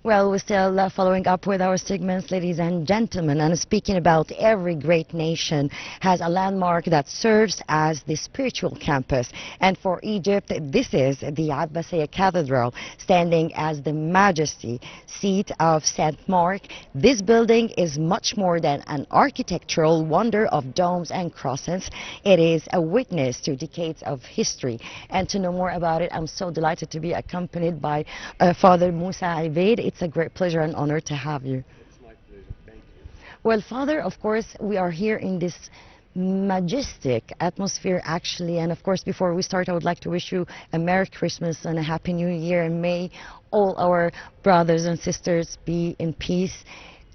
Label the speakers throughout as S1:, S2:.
S1: Well, we're still following up with our segments, ladies and gentlemen, and speaking about every great nation has a landmark that serves as the spiritual campus. And for Egypt, this is the Abbasiyya Cathedral, standing as the majesty seat of St. Mark. This building is much more than an architectural wonder of domes and crosses. It is a witness to decades of history. And to know more about it, I'm so delighted to be accompanied by Father Moussa. It's a great pleasure and honor to have you.
S2: It's my pleasure. Thank you.
S1: Well, Father, of course, we are here in this majestic atmosphere, actually. And of course, before we start, I would like to wish you a Merry Christmas and a Happy New Year. And may all our brothers and sisters be in peace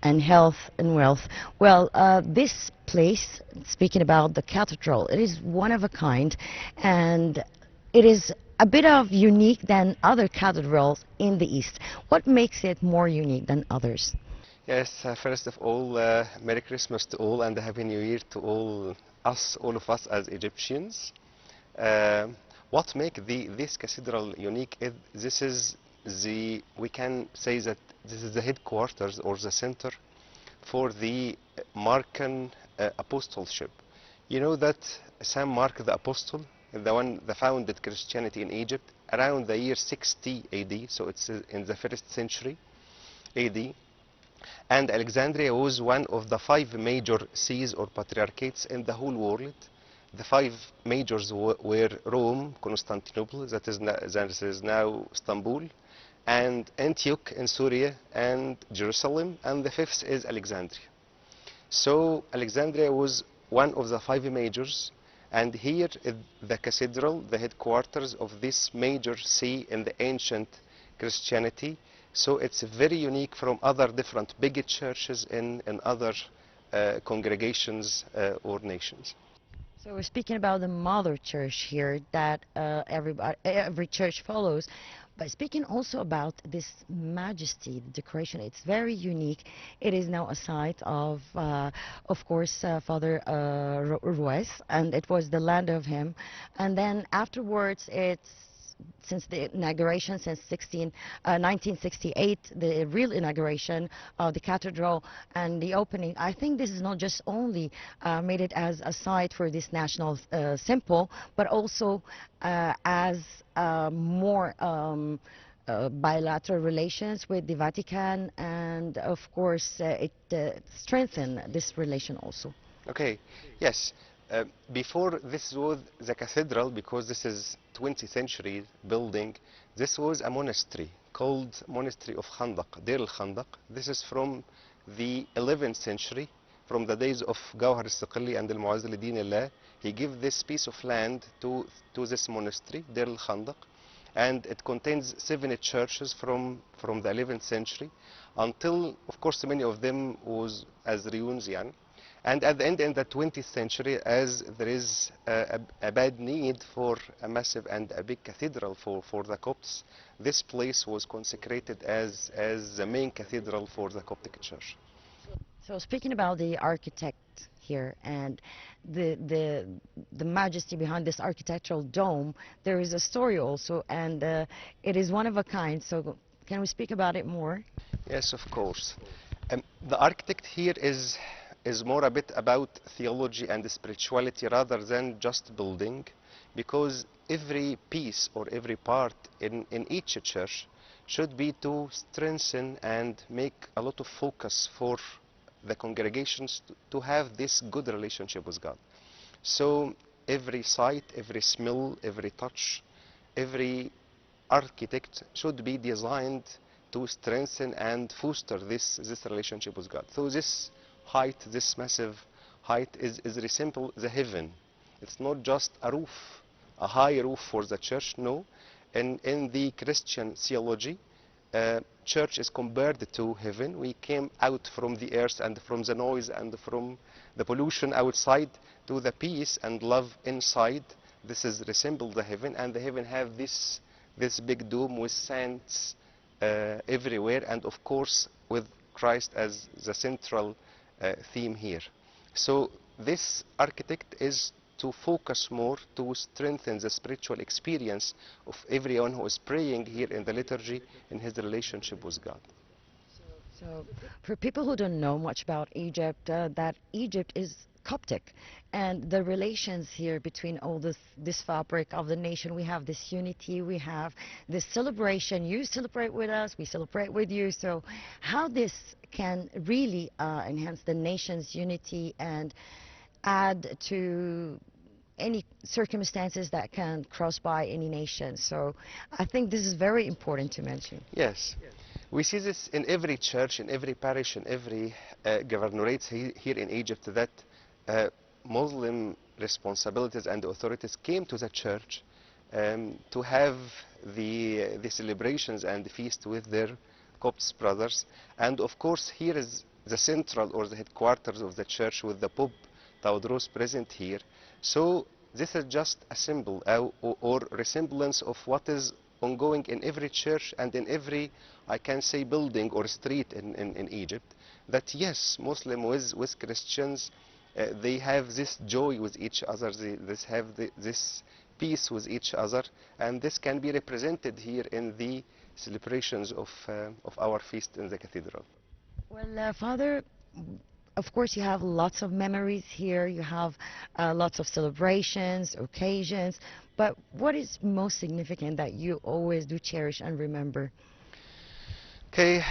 S1: and health and wealth. Well, this place, speaking about the cathedral, it is one of a kind, and it is a bit of unique than other cathedrals in the East. What makes it more unique than others?
S2: Yes, first of all, Merry Christmas to all and a Happy New Year to all of us as Egyptians. What makes this cathedral unique is we can say that this is the headquarters or the center for the Markan apostleship. You know that Saint Mark the Apostle, the one that founded Christianity in Egypt around the year 60 AD, so it's in the 1st century AD. And Alexandria was one of the 5 major sees or patriarchates in the whole world. The 5 majors were Rome, Constantinople, that is now Istanbul, and Antioch in Syria, and Jerusalem, and the 5th is Alexandria. So Alexandria was one of the 5 majors. And here is the cathedral, the headquarters of this major see in the ancient Christianity. So it's very unique from other different big churches in other congregations or nations.
S1: So we're speaking about the mother church here that every church follows. But speaking also about this majesty, the decoration, it's very unique. It is now a site of course, Father Ruiz, and it was the land of him. And then afterwards, it's since the inauguration, since 1968, the real inauguration of the cathedral and the opening, I think this is not just only made it as a site for this national symbol, but also as more bilateral relations with the Vatican, and of course it strengthened this relation also.
S2: Okay, yes. Before this was the cathedral, because this is 20th century building, this was a monastery called Monastery of Khandaq, Deir al-Khandaq. This is from the 11th century, from the days of Gawhar al-Siqli and al-Mu'azz al-Din Allah. He gave this piece of land to this monastery, Deir al-Khandaq, and it contains 7 churches from the 11th century until, of course, many of them was as ruins. And at the end, in the 20th century, as there is a bad need for a massive and a big cathedral for the Copts, this place was consecrated as the main cathedral for the Coptic Church.
S1: So speaking about the architect here and the majesty behind this architectural dome, there is a story also, and it is one of a kind. So can we speak about it more?
S2: Yes, of course. The architect here is more a bit about theology and spirituality rather than just building, because every piece or every part in each church should be to strengthen and make a lot of focus for the congregations to have this good relationship with God. So every sight, every smell, every touch, every architect should be designed to strengthen and foster this relationship with God. So this height, this massive height is resemble the heaven. It's not just a roof, a high roof for the church, no. In the Christian theology, church is compared to heaven. We came out from the earth and from the noise and from the pollution outside to the peace and love inside. This is resemble the heaven, and the heaven have this big dome with saints everywhere, and of course with Christ as the central theme here. So this architect is to focus more to strengthen the spiritual experience of everyone who is praying here in the liturgy in his relationship with God.
S1: So, for people who don't know much about Egypt, that Egypt is Coptic, and the relations here between all this fabric of the nation, we have this unity, we have this celebration. You celebrate with us, we celebrate with you. So, how this can really enhance the nation's unity and add to any circumstances that can cross by any nation. So, I think this is very important to mention.
S2: Yes. We see this in every church, in every parish, in every governorate here in Egypt, that Muslim responsibilities and authorities came to the church to have the celebrations and the feast with their Copts brothers. And of course, here is the central or the headquarters of the church with the Pope Tawadros present here. So this is just a symbol or resemblance of what is ongoing in every church and in every, I can say, building or street in Egypt, that yes, Muslim with Christians, they have this joy with each other, they have this peace with each other, and this can be represented here in the celebrations of our feast in the cathedral.
S1: Well, Father, of course, you have lots of memories here. You have lots of celebrations, occasions. But what is most significant that you always do cherish and remember?
S2: Okay,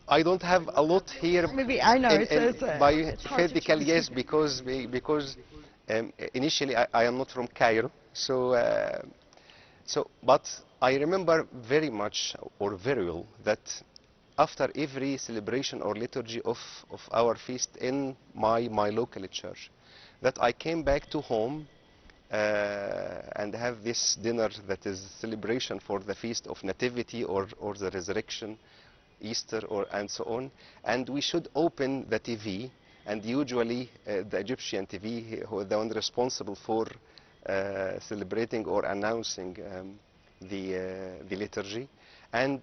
S2: I don't have a lot here.
S1: Maybe I know it's hard to
S2: Biographical,
S1: choose.
S2: yes, because initially I am not from Cairo, but I remember very much or very well that after every celebration or liturgy of our feast in my local church, that I came back to home and have this dinner that is celebration for the feast of Nativity or the resurrection, Easter and so on, and we should open the TV, and usually the Egyptian TV, who is the one responsible for celebrating or announcing the liturgy, and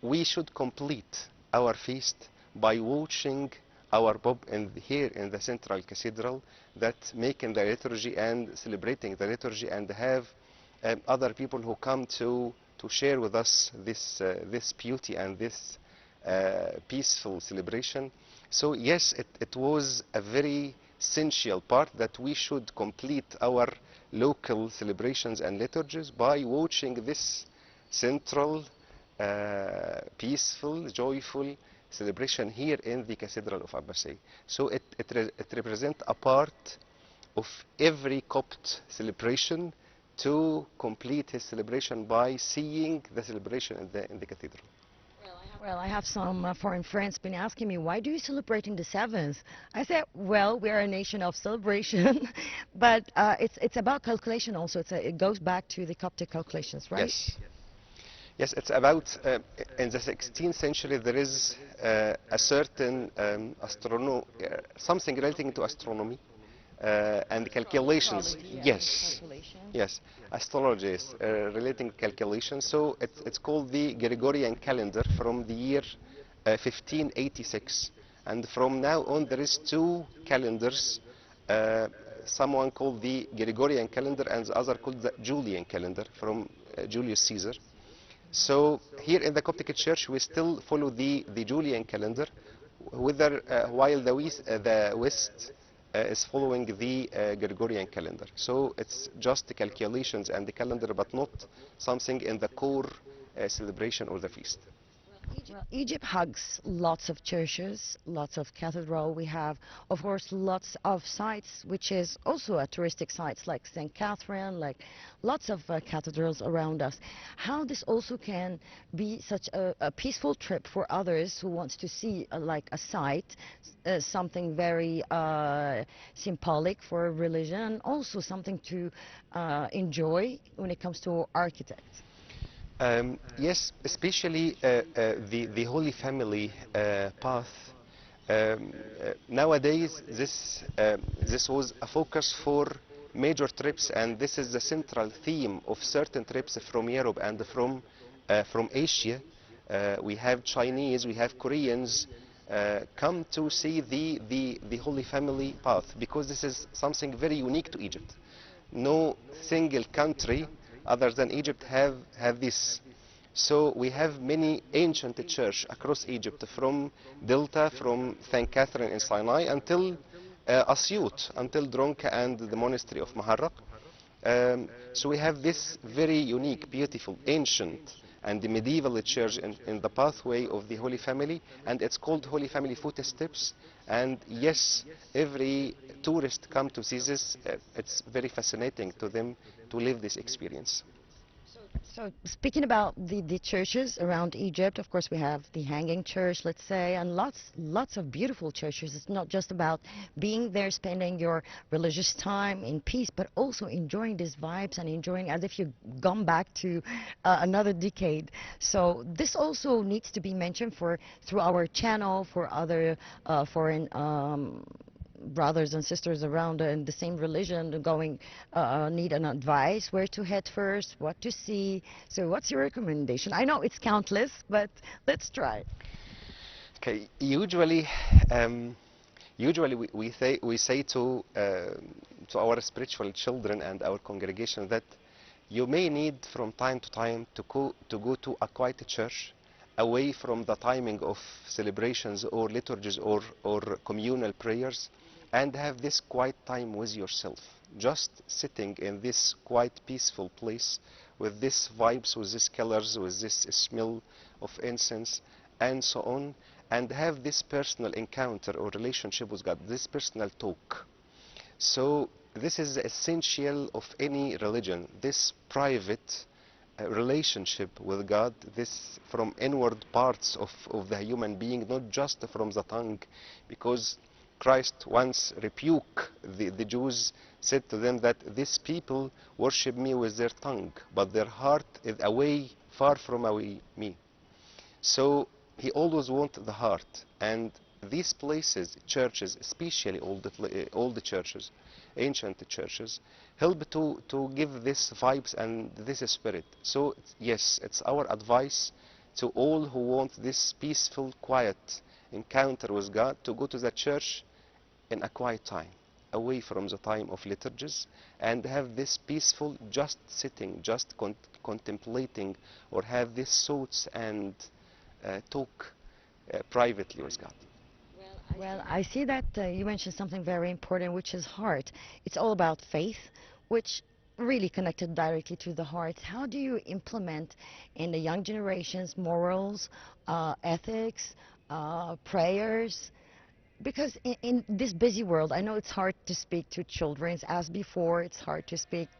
S2: we should complete our feast by watching our Pope here in the central cathedral, that making the liturgy and celebrating the liturgy, and have other people who come to share with us this beauty and this peaceful celebration. So yes, it was a very essential part that we should complete our local celebrations and liturgies by watching this central, peaceful, joyful celebration here in the Cathedral of Abbasiyeh. So it represents a part of every Copt celebration to complete his celebration by seeing the celebration in the cathedral.
S1: Well, I have some foreign friends been asking me, why do you celebrating the 7th? I said, well, we are a nation of celebration, but it's about calculation also. It goes back to the Coptic calculations, right?
S2: Yes. Yes, it's about, in the 16th century, there is a certain something relating to astronomy and calculations.
S1: Astrology, yeah,
S2: Yes,
S1: calculation.
S2: yes, astrology is relating calculations. So it's called the Gregorian calendar from the year 1586. And from now on, there is two calendars, someone called the Gregorian calendar and the other called the Julian calendar from Julius Caesar. So here in the Coptic Church, we still follow the Julian calendar, while the West is following the Gregorian calendar. So it's just the calculations and the calendar, but not something in the core celebration or the feast.
S1: Well, Egypt hugs lots of churches, lots of cathedral. We have, of course, lots of sites, which is also a touristic sites like St. Catherine, like lots of cathedrals around us. How this also can be such a peaceful trip for others who wants to see like a site, something very symbolic for religion, and also something to enjoy when it comes to architects.
S2: Yes, especially the Holy Family path. Nowadays, this was a focus for major trips, and this is the central theme of certain trips from Europe and from Asia. We have Chinese, we have Koreans come to see the Holy Family path, because this is something very unique to Egypt. No single country other than Egypt have this So we have many ancient church across Egypt, from Delta, from St. Catherine in Sinai until Asyut, until Dronka and the monastery of Maharraq. So we have this very unique, beautiful, ancient and the medieval church in the pathway of the Holy Family, and it's called Holy Family Footsteps. And yes, every tourist come to see this. It's very fascinating to them to live this experience.
S1: So speaking about the churches around Egypt, of course we have the Hanging Church, let's say, and lots of beautiful churches. It's not just about being there, spending your religious time in peace, but also enjoying these vibes and enjoying as if you've gone back to another decade. So this also needs to be mentioned for through our channel for other foreign brothers and sisters around in the same religion going need an advice where to head first, what to see. So what's your recommendation? I know it's countless, but let's try.
S2: Okay, usually we say to our spiritual children and our congregation that you may need from time to time to go to a quiet church, away from the timing of celebrations or liturgies or communal prayers, and have this quiet time with yourself, just sitting in this quiet peaceful place with these vibes, with these colors, with this smell of incense and so on, and have this personal encounter or relationship with God, this personal talk. So this is essential of any religion, this private relationship with God, this from inward parts of the human being, not just from the tongue, because Christ once rebuked the Jews, said to them that these people worship me with their tongue, but their heart is away, far from away me. So he always wants the heart, and these places, churches, especially all the churches, ancient churches, help to give this vibes and this spirit. So yes, it's our advice to all who want this peaceful, quiet encounter with God to go to the church in a quiet time, away from the time of liturgies, and have this peaceful, just sitting, just contemplating, or have these thoughts and talk privately with God.
S1: Well, I see that you mentioned something very important, which is heart. It's all about faith, which really connected directly to the heart. How do you implement in the young generations morals, ethics, prayers? Because in this busy world, I know it's hard to speak to children as before. It's hard to speak,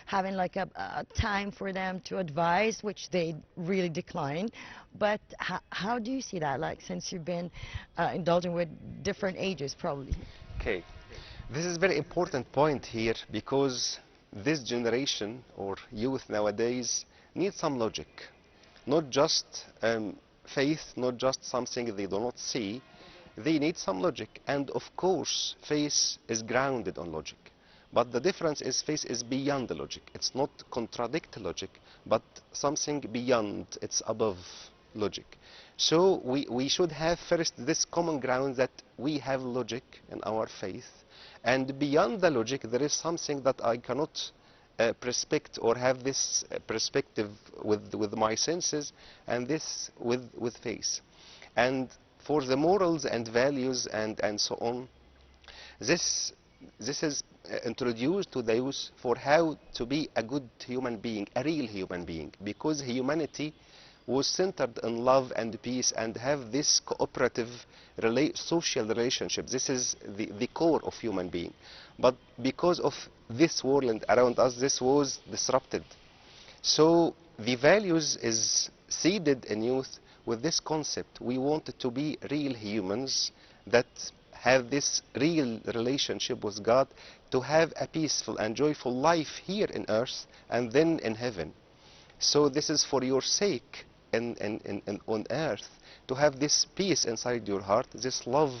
S1: having like a time for them to advise, which they really decline. But how do you see that, like, since you've been indulging with different ages, probably?
S2: Okay, this is very important point here, because this generation or youth nowadays need some logic, not just faith, not just something they do not see. They need some logic, and of course faith is grounded on logic, but the difference is faith is beyond the logic. It's not contradict logic, but something beyond, it's above logic. So we should have first this common ground that we have logic in our faith, and beyond the logic there is something that I cannot perspect or have this perspective with my senses, and this with faith. And for the morals and values and so on, this is introduced to the youth for how to be a good human being, a real human being, because humanity was centered in love and peace and have this cooperative social relationship. This is the core of human being. But because of this world around us, this was disrupted. So the values is seeded in youth with this concept. We want to be real humans that have this real relationship with God, to have a peaceful and joyful life here in earth and then in heaven. So this is for your sake on earth, to have this peace inside your heart, this love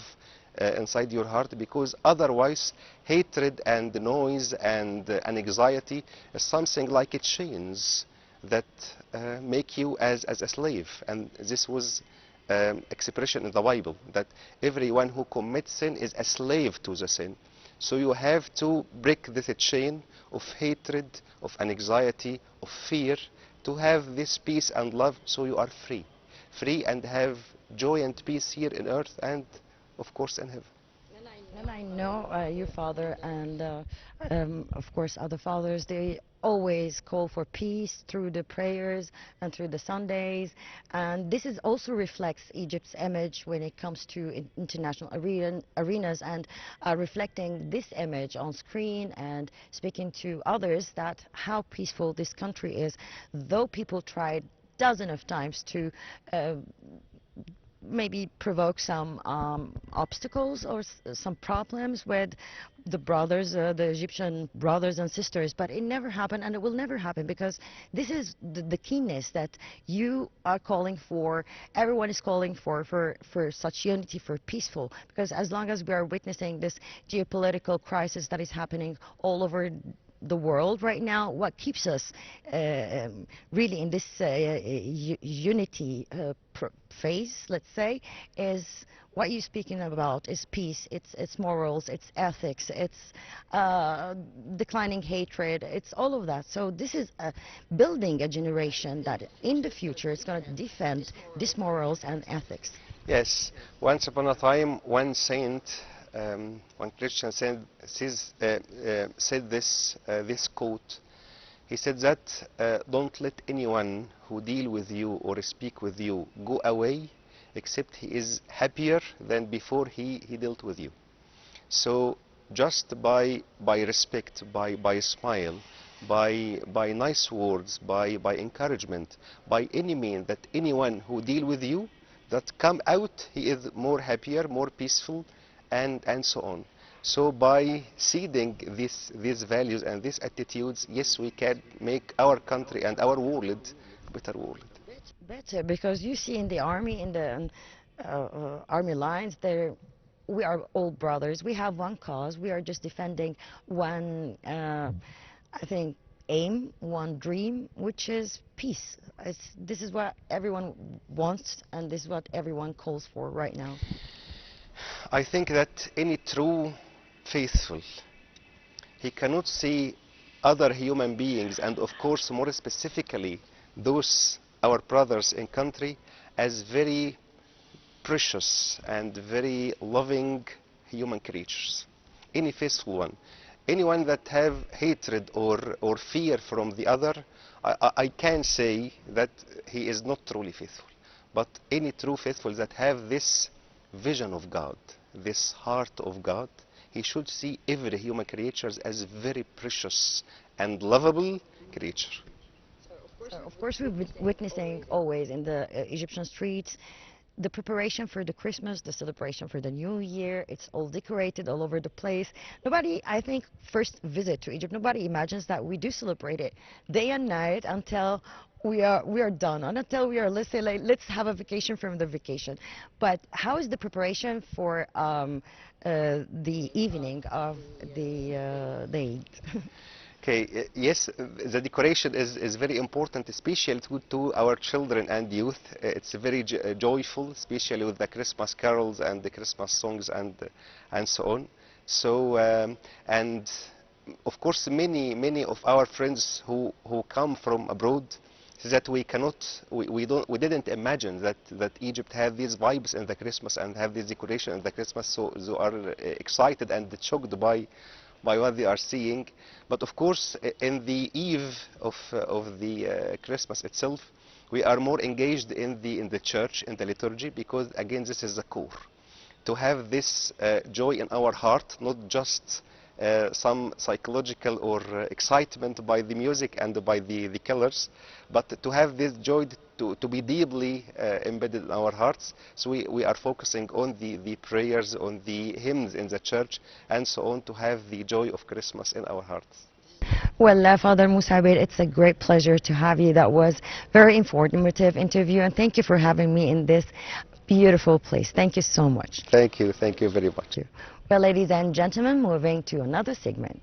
S2: inside your heart, because otherwise hatred and noise and anxiety is something like it chains that make you as a slave. And this was expression in the Bible, that everyone who commits sin is a slave to the sin. So you have to break this chain of hatred, of anxiety, of fear, to have this peace and love, so you are free. Free and have joy and peace here in earth and, of course, in heaven.
S1: And I know your father and, of course, other fathers, they always call for peace through the prayers and through the Sundays. And this is also reflects Egypt's image when it comes to international arenas and reflecting this image on screen and speaking to others that how peaceful this country is, though people tried dozens of times to maybe provoke some obstacles or some problems with the brothers, the Egyptian brothers and sisters, but it never happened and it will never happen because this is the keenness that you are calling for, everyone is calling for such unity, for peaceful, because as long as we are witnessing this geopolitical crisis that is happening all over the world right now, what keeps us really in this unity phase, let's say, is what you're speaking about, is peace, it's morals, it's ethics, it's declining hatred, it's all of that. So this is building a generation that in the future is going to defend these morals and ethics.
S2: Yes, once upon a time, one saint, one Christian said this quote. He said that don't let anyone who deal with you or speak with you go away except he is happier than before he dealt with you. So just by respect, by smile, by nice words, by encouragement, by any means, that anyone who deal with you, that come out, he is more happier, more peaceful, and so on. So by seeding these values and these attitudes, yes, we can make our country and our world a better world.
S1: Better, because you see in the army, in the army lines, we are all brothers. We have one cause. We are just defending one, I think, aim, one dream, which is peace. This is what everyone wants, and this is what everyone calls for right now.
S2: I think that any true faithful, he cannot see other human beings, and of course more specifically those our brothers in country, as very precious and very loving human creatures. Any faithful one, anyone that have hatred or fear from the other, I can say that he is not truly faithful. But any true faithful that have this vision of God, this heart of God, he should see every human creature as very precious and lovable creature.
S1: Of course, we've been witnessing always in the Egyptian streets the preparation for the Christmas, the celebration for the New Year. It's all decorated all over the place. Nobody, I think, first visit to Egypt, nobody imagines that we do celebrate it day and night until we are done, and until we are, let's say, like, let's have a vacation from the vacation. But how is the preparation for the evening of the Eid?
S2: Okay, yes, the decoration is very important, especially to our children and youth. It's very joyful, especially with the Christmas carols and the Christmas songs and so on. So and of course many of our friends who come from abroad, that we didn't imagine that Egypt had these vibes in the Christmas and have this decoration in the Christmas, so they are excited and shocked by what they are seeing. But of course, in the eve of the Christmas itself, we are more engaged in the church, in the liturgy, because again this is the core, to have this joy in our heart, not just some psychological or excitement by the music and by the colors, but to have this joy to be deeply embedded in our hearts. So we are focusing on the prayers, on the hymns in the church, and so on, to have the joy of Christmas in our hearts.
S1: Well, Father Moussa, Obeid, it's a great pleasure to have you. That was very informative interview, and thank you for having me in this beautiful place. Thank you so much.
S2: Thank you very much.
S1: Well, ladies and gentlemen, moving to another segment.